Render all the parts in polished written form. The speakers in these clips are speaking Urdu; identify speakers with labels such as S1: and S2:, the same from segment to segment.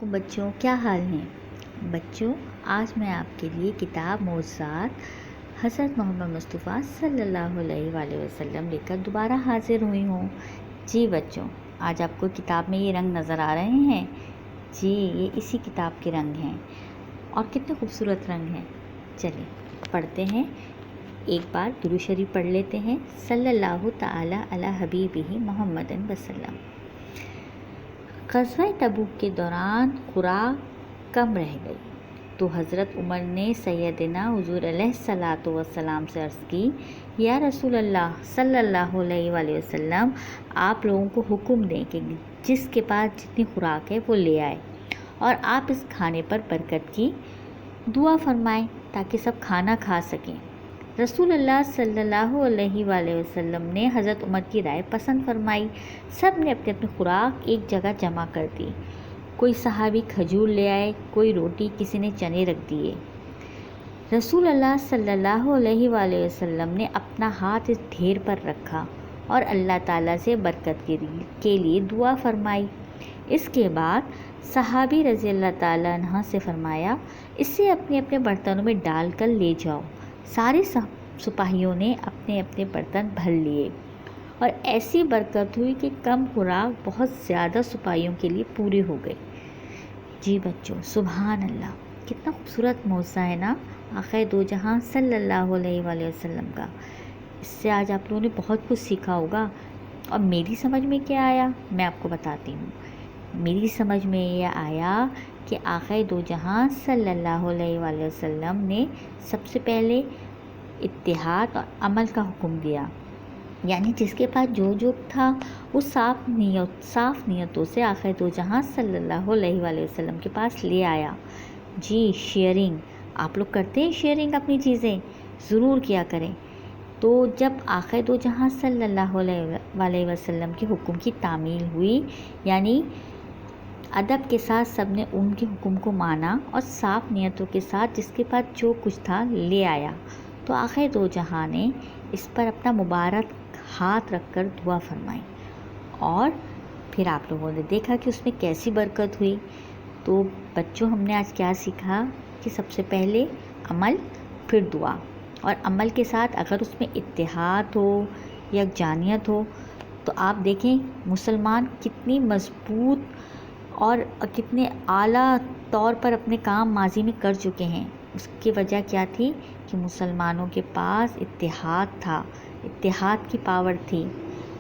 S1: بچوں کیا حال ہیں؟ بچوں آج میں آپ کے لیے کتاب معجزات حضرت محمد مصطفیٰ صلی اللہ علیہ وآلہ وسلم لے کر دوبارہ حاضر ہوئی ہوں۔ جی بچوں، آج آپ کو کتاب میں یہ رنگ نظر آ رہے ہیں؟ جی یہ اسی کتاب کے رنگ ہیں اور کتنے خوبصورت رنگ ہیں۔ چلیں پڑھتے ہیں، ایک بار درود شریف پڑھ لیتے ہیں۔ صلی اللہ تعالی علی حبیبہ محمد وسلم۔ غزوہ تبوک کے دوران خوراک کم رہ گئی تو حضرت عمر نے سیدنا حضور علیہ الصلاۃ والسلام سے عرض کی، یا رسول اللہ صلی اللہ علیہ وآلہ وسلم، آپ لوگوں کو حکم دیں کہ جس کے پاس جتنی خوراک ہے وہ لے آئے اور آپ اس کھانے پر برکت کی دعا فرمائیں تاکہ سب کھانا کھا سکیں۔ رسول اللہ صلی اللہ علیہ وآلہ وسلم نے حضرت عمر کی رائے پسند فرمائی۔ سب نے اپنی اپنی خوراک ایک جگہ جمع کر دی۔ کوئی صحابی کھجور لے آئے، کوئی روٹی، کسی نے چنے رکھ دیے۔ رسول اللہ صلی اللہ علیہ وآلہ وسلم نے اپنا ہاتھ اس ڈھیر پر رکھا اور اللہ تعالیٰ سے برکت کے لیے دعا فرمائی۔ اس کے بعد صحابی رضی اللہ تعالیٰ عنہ سے فرمایا، اسے اپنے اپنے برتنوں میں ڈال کر لے جاؤ۔ سارے سپاہیوں نے اپنے اپنے برتن بھر لیے اور ایسی برکت ہوئی کہ کم خوراک بہت زیادہ سپاہیوں کے لیے پوری ہو گئی۔ جی بچوں، سبحان اللہ، کتنا خوبصورت معجزہ ہے نا آقا دو جہاں صلی اللہ علیہ وآلہ وسلم کا۔ اس سے آج آپ لوگوں نے بہت کچھ سیکھا ہوگا۔ اور میری سمجھ میں کیا آیا میں آپ کو بتاتی ہوں۔ میری سمجھ میں یہ آیا کہ آقا دو جہاں صلی اللہ علیہ وآلہ وسلم نے سب سے پہلے اتحاد اور عمل کا حکم دیا، یعنی جس کے پاس جو تھا وہ صاف نیتوں سے آقا دو جہاں صلی اللہ علیہ وآلہ وسلم کے پاس لے آیا۔ جی شیئرنگ، آپ لوگ کرتے ہیں شیئرنگ؟ اپنی چیزیں ضرور کیا کریں۔ تو جب آقا دو جہاں صلی اللہ علیہ وآلہ وسلم کے حکم کی تعمیل ہوئی، یعنی ادب کے ساتھ سب نے ان کے حکم کو مانا اور صاف نیتوں کے ساتھ جس کے پاس جو کچھ تھا لے آیا، تو آقا دو جہاں نے اس پر اپنا مبارک ہاتھ رکھ کر دعا فرمائی اور پھر آپ لوگوں نے دیکھا کہ اس میں کیسی برکت ہوئی۔ تو بچوں ہم نے آج کیا سیکھا کہ سب سے پہلے عمل پھر دعا، اور عمل کے ساتھ اگر اس میں اتحاد ہو، یکجانیت ہو، تو آپ دیکھیں مسلمان کتنی مضبوط اور کتنے اعلیٰ طور پر اپنے کام ماضی میں کر چکے ہیں۔ اس کی وجہ کیا تھی کہ مسلمانوں کے پاس اتحاد تھا، اتحاد کی پاور تھی،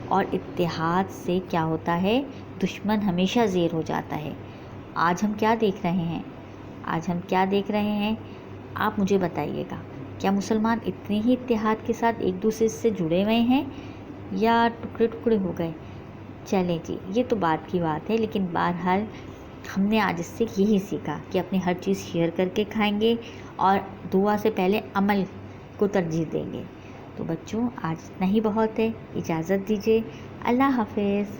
S1: اور اتحاد سے کیا ہوتا ہے، دشمن ہمیشہ زیر ہو جاتا ہے۔ آج ہم کیا دیکھ رہے ہیں؟ آپ مجھے بتائیے گا، کیا مسلمان اتنے ہی اتحاد کے ساتھ ایک دوسرے سے جڑے ہوئے ہیں یا ٹکڑے ٹکڑے ہو گئے؟ چلیں جی، یہ تو بات کی بات ہے، لیکن بہرحال ہم نے آج اس سے یہی سیکھا کہ اپنی ہر چیز شیئر کر کے کھائیں گے اور دعا سے پہلے عمل کو ترجیح دیں گے۔ تو بچوں آج اتنا ہی بہت ہے، اجازت دیجیے، اللہ حافظ۔